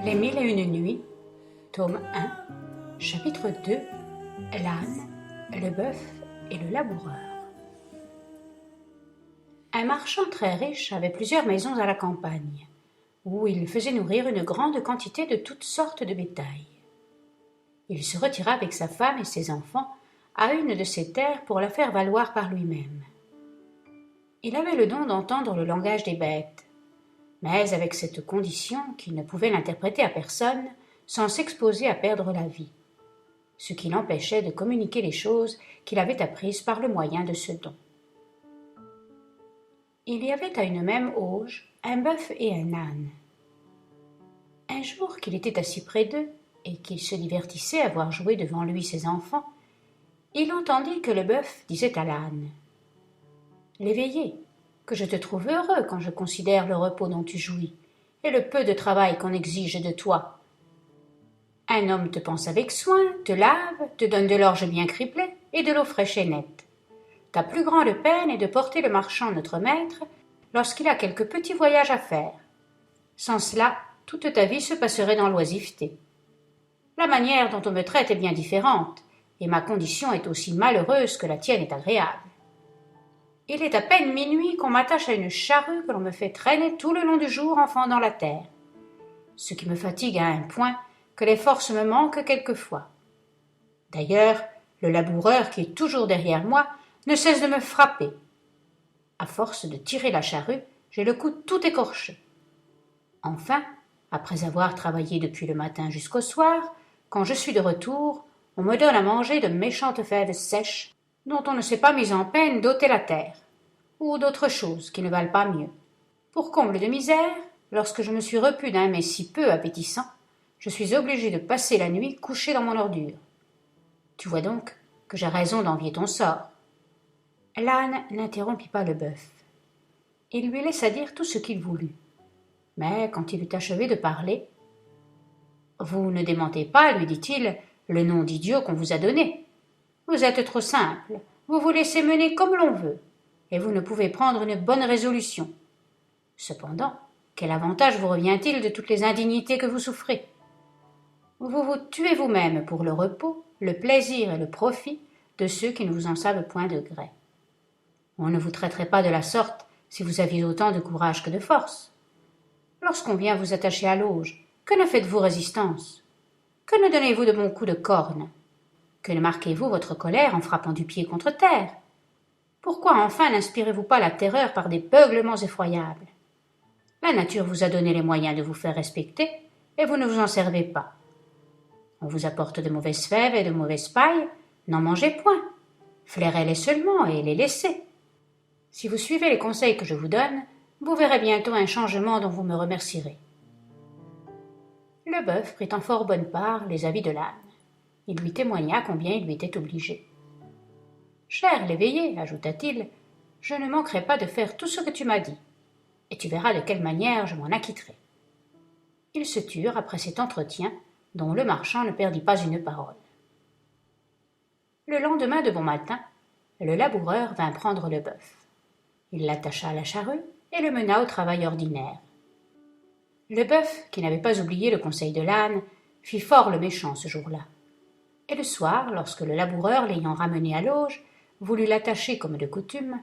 Les Mille et une nuits, tome 1, chapitre 2, l'âne, le bœuf et le laboureur. Un marchand très riche avait plusieurs maisons à la campagne, où il faisait nourrir une grande quantité de toutes sortes de bétail. Il se retira avec sa femme et ses enfants à une de ses terres pour la faire valoir par lui-même. Il avait le don d'entendre le langage des bêtes, mais avec cette condition qu'il ne pouvait l'interpréter à personne sans s'exposer à perdre la vie, ce qui l'empêchait de communiquer les choses qu'il avait apprises par le moyen de ce don. Il y avait à une même auge un bœuf et un âne. Un jour qu'il était assis près d'eux et qu'il se divertissait à voir jouer devant lui ses enfants, il entendit que le bœuf disait à l'âne : « L'éveillé, que je te trouve heureux quand je considère le repos dont tu jouis et le peu de travail qu'on exige de toi. Un homme te pense avec soin, te lave, te donne de l'orge bien criblée et de l'eau fraîche et nette. Ta plus grande peine est de porter le marchand notre maître lorsqu'il a quelque petit voyage à faire. Sans cela, toute ta vie se passerait dans l'oisiveté. La manière dont on me traite est bien différente, et ma condition est aussi malheureuse que la tienne est agréable. Il est à peine minuit qu'on m'attache à une charrue que l'on me fait traîner tout le long du jour en fendant la terre, ce qui me fatigue à un point que les forces me manquent quelquefois. D'ailleurs, le laboureur qui est toujours derrière moi ne cesse de me frapper. À force de tirer la charrue, j'ai le cou tout écorché. Enfin, après avoir travaillé depuis le matin jusqu'au soir, quand je suis de retour, on me donne à manger de méchantes fèves sèches dont on ne s'est pas mis en peine d'ôter la terre, ou d'autres choses qui ne valent pas mieux. Pour comble de misère, lorsque je me suis repu d'un mets si peu appétissant, je suis obligé de passer la nuit couché dans mon ordure. Tu vois donc que j'ai raison d'envier ton sort. » L'âne n'interrompit pas le bœuf. Il lui laissa dire tout ce qu'il voulut. Mais quand il eut achevé de parler, « Vous ne démentez pas, lui dit-il, le nom d'idiot qu'on vous a donné. Vous êtes trop simple, vous vous laissez mener comme l'on veut, et vous ne pouvez prendre une bonne résolution. Cependant, quel avantage vous revient-il de toutes les indignités que vous souffrez ? Vous vous tuez vous-même pour le repos, le plaisir et le profit de ceux qui ne vous en savent point de gré. On ne vous traiterait pas de la sorte si vous aviez autant de courage que de force. Lorsqu'on vient vous attacher à l'auge, que ne faites-vous résistance ? Que ne donnez-vous de bons coups de corne ? Que ne marquez-vous votre colère en frappant du pied contre terre ? Pourquoi enfin n'inspirez-vous pas la terreur par des beuglements effroyables ? La nature vous a donné les moyens de vous faire respecter, et vous ne vous en servez pas. On vous apporte de mauvaises fèves et de mauvaises pailles, n'en mangez point. Flairez-les seulement et les laissez. Si vous suivez les conseils que je vous donne, vous verrez bientôt un changement dont vous me remercierez. » Le bœuf prit en fort bonne part les avis de l'âne. Il lui témoigna combien il lui était obligé. « Cher l'éveillé, ajouta-t-il, je ne manquerai pas de faire tout ce que tu m'as dit, et tu verras de quelle manière je m'en acquitterai. » Ils se turent après cet entretien, dont le marchand ne perdit pas une parole. Le lendemain de bon matin, le laboureur vint prendre le bœuf. Il l'attacha à la charrue et le mena au travail ordinaire. Le bœuf, qui n'avait pas oublié le conseil de l'âne, fit fort le méchant ce jour-là. Et le soir, lorsque le laboureur, l'ayant ramené à l'auge, voulut l'attacher comme de coutume,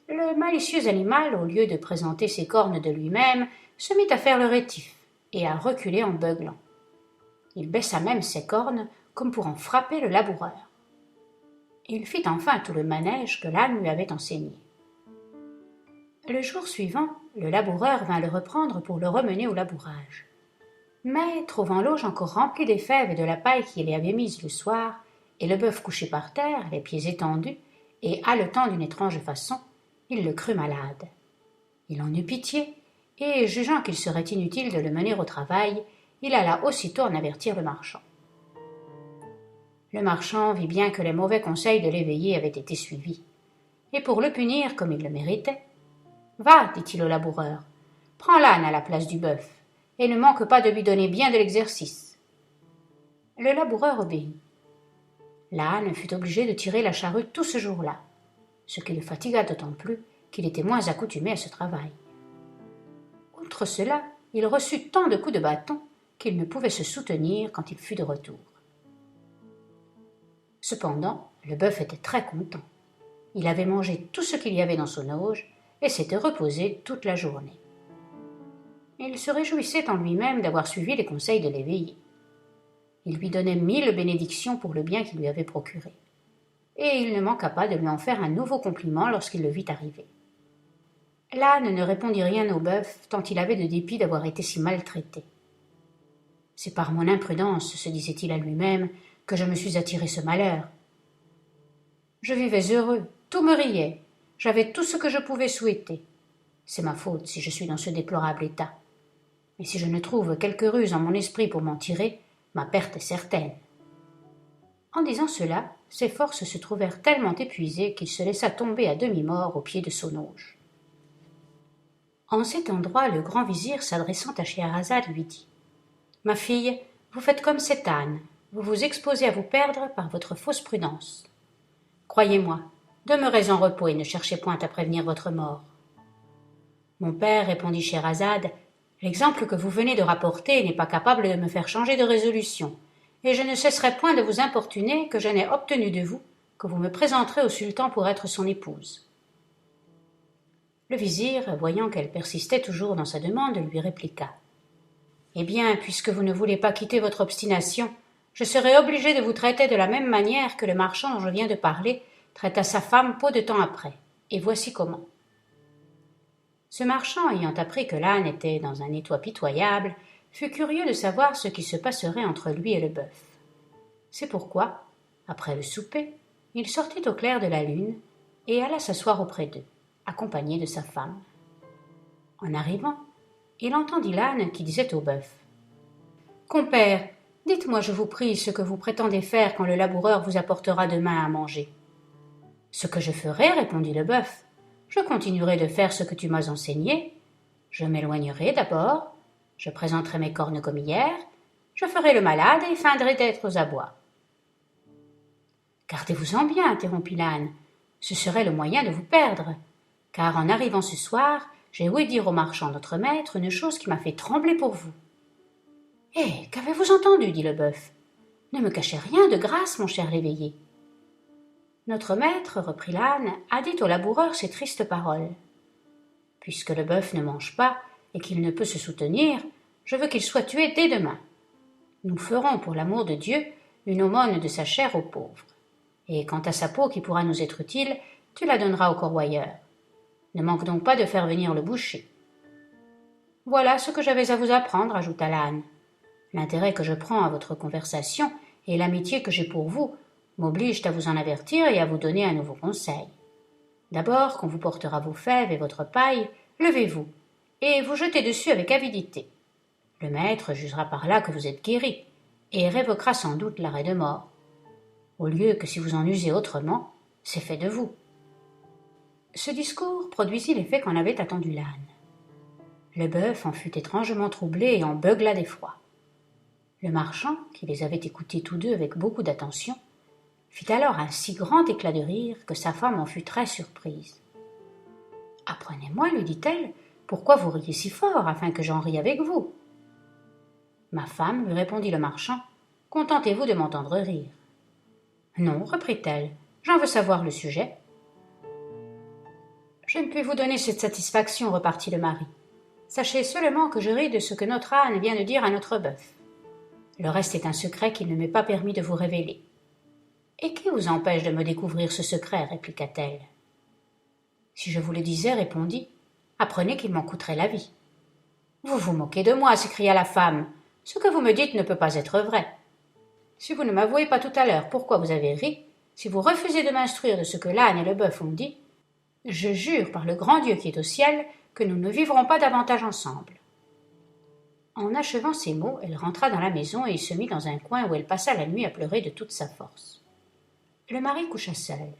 le malicieux animal, au lieu de présenter ses cornes de lui-même, se mit à faire le rétif et à reculer en beuglant. Il baissa même ses cornes comme pour en frapper le laboureur. Il fit enfin tout le manège que l'âne lui avait enseigné. Le jour suivant, le laboureur vint le reprendre pour le remener au labourage. Mais, trouvant l'auge encore remplie des fèves et de la paille qu'il y avait mise le soir, et le bœuf couché par terre, les pieds étendus, et haletant d'une étrange façon, il le crut malade. Il en eut pitié, et, jugeant qu'il serait inutile de le mener au travail, il alla aussitôt en avertir le marchand. Le marchand vit bien que les mauvais conseils de l'éveillé avaient été suivis, et pour le punir comme il le méritait, « Va, dit-il au laboureur, prends l'âne à la place du bœuf, et ne manque pas de lui donner bien de l'exercice. » Le laboureur obéit. L'âne fut obligé de tirer la charrue tout ce jour-là, ce qui le fatigua d'autant plus qu'il était moins accoutumé à ce travail. Outre cela, il reçut tant de coups de bâton qu'il ne pouvait se soutenir quand il fut de retour. Cependant, le bœuf était très content. Il avait mangé tout ce qu'il y avait dans son auge et s'était reposé toute la journée. Il se réjouissait en lui-même d'avoir suivi les conseils de l'éveillé. Il lui donnait 1000 bénédictions pour le bien qu'il lui avait procuré. Et il ne manqua pas de lui en faire un nouveau compliment lorsqu'il le vit arriver. L'âne ne répondit rien au bœuf, tant il avait de dépit d'avoir été si maltraité. « C'est par mon imprudence, se disait-il à lui-même, que je me suis attiré ce malheur. Je vivais heureux, tout me riait, j'avais tout ce que je pouvais souhaiter. C'est ma faute si je suis dans ce déplorable état. Mais si je ne trouve quelque ruse en mon esprit pour m'en tirer, ma perte est certaine. » En disant cela, ses forces se trouvèrent tellement épuisées qu'il se laissa tomber à demi-mort au pied de son auge. En cet endroit, le grand vizir, s'adressant à Scheherazade, lui dit « Ma fille, vous faites comme cet âne, vous vous exposez à vous perdre par votre fausse prudence. Croyez-moi, demeurez en repos et ne cherchez point à prévenir votre mort. » Mon père, répondit Scheherazade, l'exemple que vous venez de rapporter n'est pas capable de me faire changer de résolution, et je ne cesserai point de vous importuner que je n'ai obtenu de vous que vous me présenterez au sultan pour être son épouse. Le vizir, voyant qu'elle persistait toujours dans sa demande, lui répliqua. Eh bien, puisque vous ne voulez pas quitter votre obstination, je serai obligé de vous traiter de la même manière que le marchand dont je viens de parler traita sa femme peu de temps après, et voici comment. Ce marchand, ayant appris que l'âne était dans un état pitoyable, fut curieux de savoir ce qui se passerait entre lui et le bœuf. C'est pourquoi, après le souper, il sortit au clair de la lune et alla s'asseoir auprès d'eux, accompagné de sa femme. En arrivant, il entendit l'âne qui disait au bœuf « Compère, dites-moi, je vous prie, ce que vous prétendez faire quand le laboureur vous apportera demain à manger. »« Ce que je ferai, répondit le bœuf, je continuerai de faire ce que tu m'as enseigné. Je m'éloignerai d'abord, je présenterai mes cornes comme hier, je ferai le malade et feindrai d'être aux abois. »« Gardez-vous-en bien, interrompit l'âne, ce serait le moyen de vous perdre, car en arrivant ce soir, j'ai ouï dire au marchand notre maître une chose qui m'a fait trembler pour vous. »« Eh, qu'avez-vous entendu » dit le bœuf. « Ne me cachez rien de grâce, mon cher l'éveillé. » Notre maître, reprit l'âne, a dit au laboureur ces tristes paroles. « Puisque le bœuf ne mange pas et qu'il ne peut se soutenir, je veux qu'il soit tué dès demain. Nous ferons, pour l'amour de Dieu, une aumône de sa chair aux pauvres. Et quant à sa peau qui pourra nous être utile, tu la donneras au corroyeur. Ne manque donc pas de faire venir le boucher. »« Voilà ce que j'avais à vous apprendre, ajouta l'âne. L'intérêt que je prends à votre conversation et l'amitié que j'ai pour vous m'obligent à vous en avertir et à vous donner un nouveau conseil. D'abord, quand vous portera vos fèves et votre paille, levez-vous, et vous jetez dessus avec avidité. Le maître jugera par là que vous êtes guéri, et révoquera sans doute l'arrêt de mort. Au lieu que si vous en usez autrement, c'est fait de vous. » Ce discours produisit l'effet qu'en avait attendu l'âne. Le bœuf en fut étrangement troublé et en beugla d'effroi. Le marchand, qui les avait écoutés tous deux avec beaucoup d'attention, fit alors un si grand éclat de rire que sa femme en fut très surprise. « Apprenez-moi, lui dit-elle, pourquoi vous riez si fort, afin que j'en rie avec vous. »« Ma femme, lui répondit le marchand, contentez-vous de m'entendre rire. »« Non, reprit-elle, j'en veux savoir le sujet. »« Je ne puis vous donner cette satisfaction, repartit le mari. Sachez seulement que je ris de ce que notre âne vient de dire à notre bœuf. Le reste est un secret qu'il ne m'est pas permis de vous révéler. »« Et qui vous empêche de me découvrir ce secret ?» répliqua-t-elle. « Si je vous le disais, répondit, apprenez qu'il m'en coûterait la vie. »« Vous vous moquez de moi, s'écria la femme. Ce que vous me dites ne peut pas être vrai. Si vous ne m'avouez pas tout à l'heure pourquoi vous avez ri, si vous refusez de m'instruire de ce que l'âne et le bœuf ont dit, je jure par le grand Dieu qui est au ciel que nous ne vivrons pas davantage ensemble. » En achevant ces mots, elle rentra dans la maison et se mit dans un coin où elle passa la nuit à pleurer de toute sa force. Le mari coucha seul.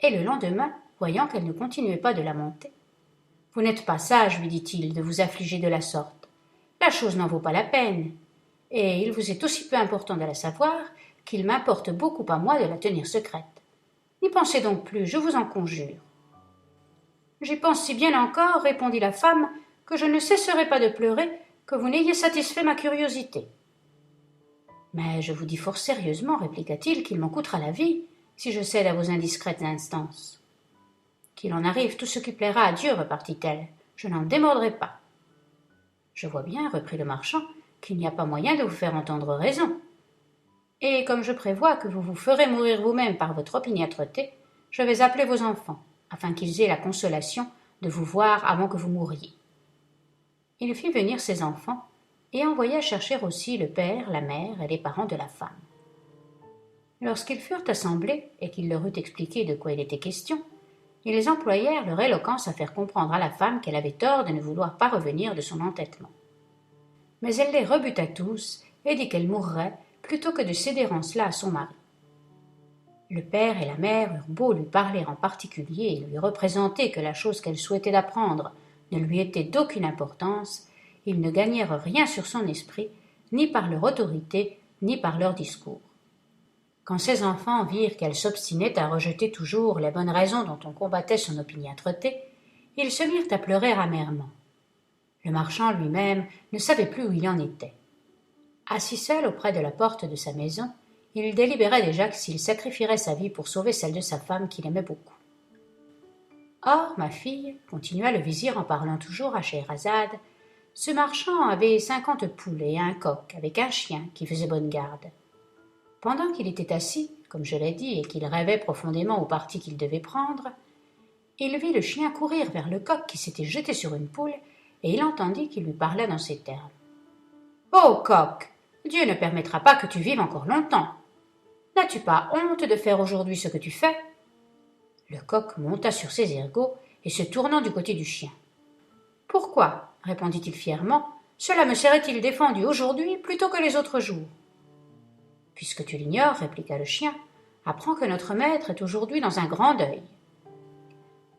Et le lendemain, voyant qu'elle ne continuait pas de lamenter, « Vous n'êtes pas sage, lui dit-il, de vous affliger de la sorte. La chose n'en vaut pas la peine. Et il vous est aussi peu important de la savoir qu'il m'importe beaucoup à moi de la tenir secrète. N'y pensez donc plus, je vous en conjure. »« J'y pense si bien encore, répondit la femme, que je ne cesserai pas de pleurer que vous n'ayez satisfait ma curiosité. » Mais je vous dis fort sérieusement, répliqua-t-il, qu'il m'en coûtera la vie si je cède à vos indiscrètes instances. Qu'il en arrive tout ce qui plaira à Dieu, repartit-elle, je n'en démordrai pas. Je vois bien, reprit le marchand, qu'il n'y a pas moyen de vous faire entendre raison. Et comme je prévois que vous vous ferez mourir vous-même par votre opiniâtreté, je vais appeler vos enfants, afin qu'ils aient la consolation de vous voir avant que vous mouriez. Il fit venir ses enfants, et envoya chercher aussi le père, la mère et les parents de la femme. Lorsqu'ils furent assemblés et qu'il leur eut expliqué de quoi il était question, ils employèrent leur éloquence à faire comprendre à la femme qu'elle avait tort de ne vouloir pas revenir de son entêtement. Mais elle les rebuta tous et dit qu'elle mourrait plutôt que de céder en cela à son mari. Le père et la mère eurent beau lui parler en particulier et lui représenter que la chose qu'elle souhaitait d'apprendre ne lui était d'aucune importance, ils ne gagnèrent rien sur son esprit, ni par leur autorité, ni par leur discours. Quand ses enfants virent qu'elle s'obstinait à rejeter toujours les bonnes raisons dont on combattait son opiniâtreté, ils se mirent à pleurer amèrement. Le marchand lui-même ne savait plus où il en était. Assis seul auprès de la porte de sa maison, il délibérait déjà s'il sacrifierait sa vie pour sauver celle de sa femme qu'il aimait beaucoup. « Or, ma fille, continua le vizir en parlant toujours à Scheherazade, ce marchand avait 50 poules et un coq avec un chien qui faisait bonne garde. Pendant qu'il était assis, comme je l'ai dit, et qu'il rêvait profondément au parti qu'il devait prendre, il vit le chien courir vers le coq qui s'était jeté sur une poule, et il entendit qu'il lui parlait dans ces termes. « Ô coq, Dieu ne permettra pas que tu vives encore longtemps. N'as-tu pas honte de faire aujourd'hui ce que tu fais ?» Le coq monta sur ses ergots et se tournant du côté du chien. « Pourquoi, répondit-il fièrement, cela me serait-il défendu aujourd'hui plutôt que les autres jours ?» « Puisque tu l'ignores, répliqua le chien, apprends que notre maître est aujourd'hui dans un grand deuil.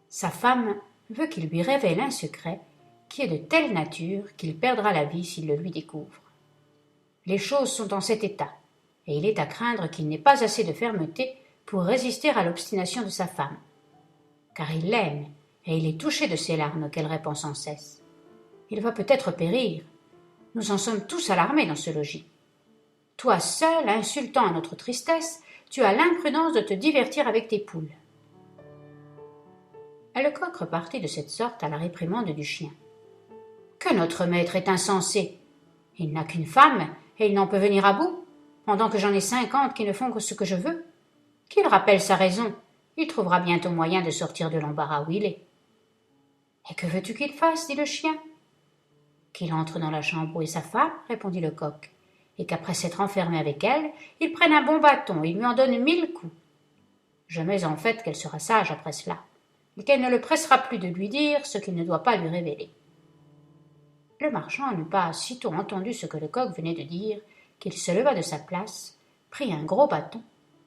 Sa femme veut qu'il lui révèle un secret qui est de telle nature qu'il perdra la vie s'il le lui découvre. Les choses sont en cet état, et il est à craindre qu'il n'ait pas assez de fermeté pour résister à l'obstination de sa femme. Car il l'aime, et il est touché de ces larmes qu'elle répand sans cesse. Il va peut-être périr. Nous en sommes tous alarmés dans ce logis. Toi seul, insultant à notre tristesse, tu as l'imprudence de te divertir avec tes poules. » Le coq repartit de cette sorte à la réprimande du chien. « Que notre maître est insensé. Il n'a qu'une femme, et il n'en peut venir à bout, pendant que j'en ai 50 qui ne font que ce que je veux. Qu'il rappelle sa raison, il trouvera bientôt moyen de sortir de l'embarras où il est. »« Et que veux-tu qu'il fasse ?» dit le chien. « Qu'il entre dans la chambre où est sa femme, répondit le coq, et qu'après s'être enfermé avec elle, il prenne un bon bâton et lui en donne 1000 coups. Je mets en fait qu'elle sera sage après cela, et qu'elle ne le pressera plus de lui dire ce qu'il ne doit pas lui révéler. » Le marchand n'eut pas sitôt entendu ce que le coq venait de dire, qu'il se leva de sa place, prit un gros bâton,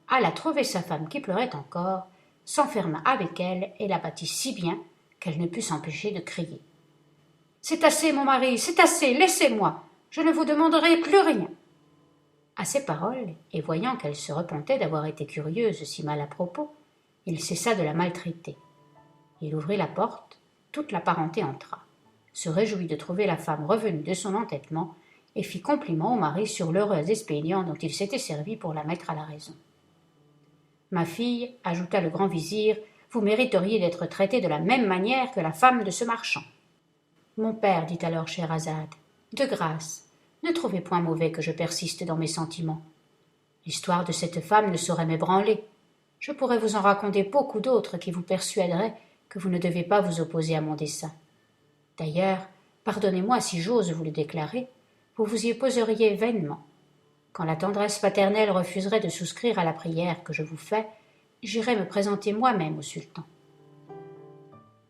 alla trouver sa femme qui pleurait encore, s'enferma avec elle et la battit si bien qu'elle ne put s'empêcher de crier. « C'est assez, mon mari, c'est assez, laissez-moi, je ne vous demanderai plus rien. » À ces paroles, et voyant qu'elle se repentait d'avoir été curieuse si mal à propos, il cessa de la maltraiter. Il ouvrit la porte, toute la parenté entra, se réjouit de trouver la femme revenue de son entêtement et fit compliment au mari sur l'heureux expédient dont il s'était servi pour la mettre à la raison. « Ma fille, ajouta le grand vizir, vous mériteriez d'être traitée de la même manière que la femme de ce marchand. » Mon père, dit alors Scheherazade, de grâce, ne trouvez point mauvais que je persiste dans mes sentiments. L'histoire de cette femme ne saurait m'ébranler. Je pourrais vous en raconter beaucoup d'autres qui vous persuaderaient que vous ne devez pas vous opposer à mon dessein. D'ailleurs, pardonnez-moi si j'ose vous le déclarer, vous vous y opposeriez vainement. Quand la tendresse paternelle refuserait de souscrire à la prière que je vous fais, j'irai me présenter moi-même au sultan.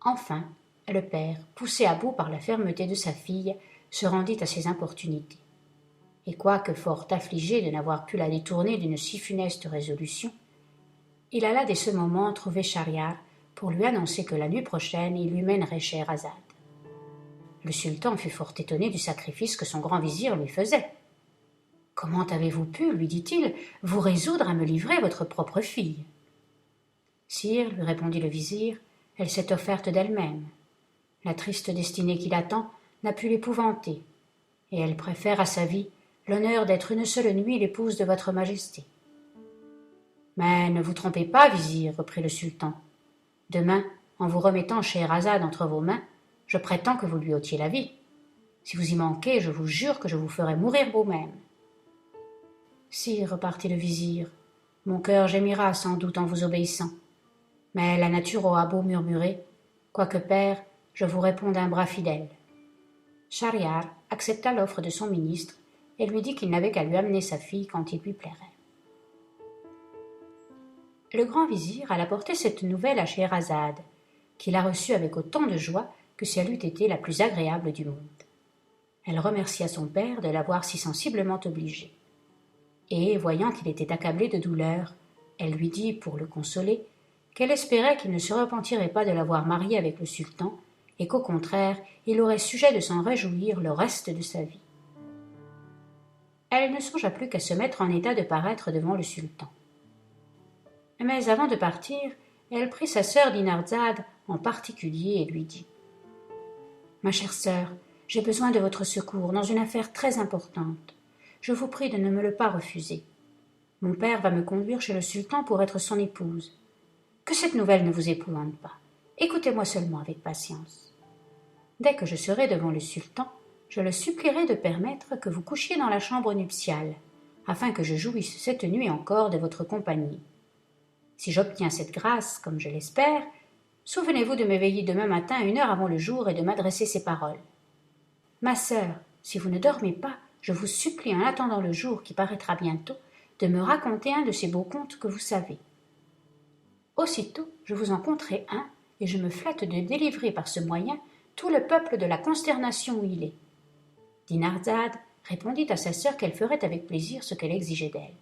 Enfin, le père, poussé à bout par la fermeté de sa fille, se rendit à ses importunités. Et quoique fort affligé de n'avoir pu la détourner d'une si funeste résolution, il alla dès ce moment trouver Schahriar pour lui annoncer que la nuit prochaine il lui mènerait Scheherazade. Le sultan fut fort étonné du sacrifice que son grand vizir lui faisait. « Comment avez-vous pu, lui dit-il, vous résoudre à me livrer votre propre fille ?»« Sire, lui répondit le vizir, elle s'est offerte d'elle-même. La triste destinée qui l'attend n'a pu l'épouvanter. et elle préfère à sa vie l'honneur d'être une seule nuit l'épouse de votre majesté. Mais ne vous trompez pas, vizir, reprit le sultan. Demain, en vous remettant Scheherazade entre vos mains, je prétends que vous lui ôtiez la vie. Si vous y manquez, je vous jure que je vous ferai mourir vous-même. Sire, repartit le vizir, mon cœur gémira sans doute en vous obéissant. Mais la nature aura beau murmurer, quoique père, je vous réponds d'un bras fidèle. Schahriar accepta l'offre de son ministre et lui dit qu'il n'avait qu'à lui amener sa fille quand il lui plairait. Le grand vizir alla porter cette nouvelle à Scheherazade, qui la reçut avec autant de joie que si elle eût été la plus agréable du monde. Elle remercia son père de l'avoir si sensiblement obligé. Et, voyant qu'il était accablé de douleur, elle lui dit, pour le consoler, qu'elle espérait qu'il ne se repentirait pas de l'avoir marié avec le sultan, et qu'au contraire, il aurait sujet de s'en réjouir le reste de sa vie. Elle ne songea plus qu'à se mettre en état de paraître devant le sultan. Mais avant de partir, elle prit sa sœur Dinarzade en particulier et lui dit « Ma chère sœur, j'ai besoin de votre secours dans une affaire très importante. Je vous prie de ne me le pas refuser. Mon père va me conduire chez le sultan pour être son épouse. Que cette nouvelle ne vous épouvante pas. Écoutez-moi seulement avec patience. Dès que je serai devant le sultan, je le supplierai de permettre que vous couchiez dans la chambre nuptiale, afin que je jouisse cette nuit encore de votre compagnie. Si j'obtiens cette grâce, comme je l'espère, souvenez-vous de m'éveiller demain matin 1 heure avant le jour et de m'adresser ces paroles. Ma sœur, si vous ne dormez pas, je vous supplie en attendant le jour qui paraîtra bientôt, de me raconter un de ces beaux contes que vous savez. Aussitôt, je vous en conterai un, et je me flatte de délivrer par ce moyen tout le peuple de la consternation où il est. Dinarzade répondit à sa sœur qu'elle ferait avec plaisir ce qu'elle exigeait d'elle.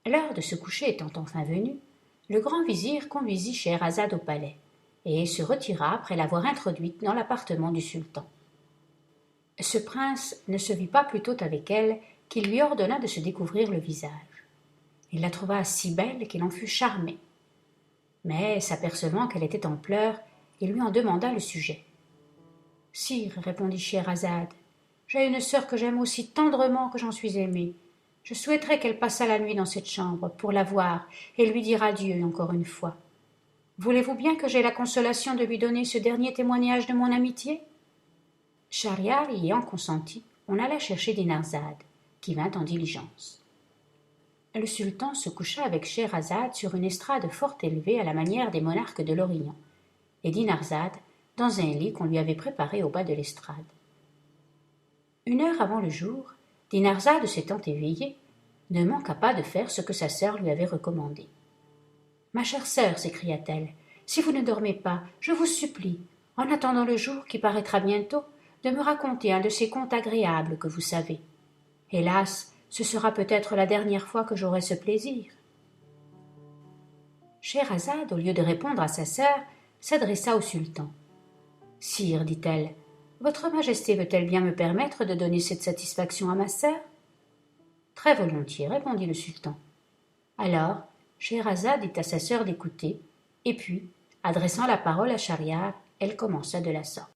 L'heure de se coucher étant enfin venue, le grand vizir conduisit Scheherazade au palais, et se retira après l'avoir introduite dans l'appartement du sultan. Ce prince ne se vit pas plus tôt avec elle qu'il lui ordonna de se découvrir le visage. Il la trouva si belle qu'il en fut charmé. Mais, s'apercevant qu'elle était en pleurs, il lui en demanda le sujet. « Sire, répondit Scheherazade, j'ai une sœur que j'aime aussi tendrement que j'en suis aimée. Je souhaiterais qu'elle passât la nuit dans cette chambre pour la voir et lui dire adieu encore une fois. Voulez-vous bien que j'aie la consolation de lui donner ce dernier témoignage de mon amitié ?» Schahriar y ayant consenti, on alla chercher Dinarzade, qui vint en diligence. Le sultan se coucha avec Scheherazade sur une estrade fort élevée à la manière des monarques de l'Orient, et Dinarzade dans un lit qu'on lui avait préparé au bas de l'estrade. 1 heure avant le jour, Dinarzade s'étant éveillée, ne manqua pas de faire ce que sa sœur lui avait recommandé. « Ma chère sœur, s'écria-t-elle, si vous ne dormez pas, je vous supplie, en attendant le jour qui paraîtra bientôt, de me raconter un de ces contes agréables que vous savez. Hélas, ce sera peut-être la dernière fois que j'aurai ce plaisir. » Scheherazade, au lieu de répondre à sa sœur, s'adressa au sultan. « Sire, dit-elle, votre majesté veut-elle bien me permettre de donner cette satisfaction à ma sœur ?»« Très volontiers, répondit le sultan. Alors, Scheherazade dit à sa sœur d'écouter, et puis, adressant la parole à Schahriar, elle commença de la sorte.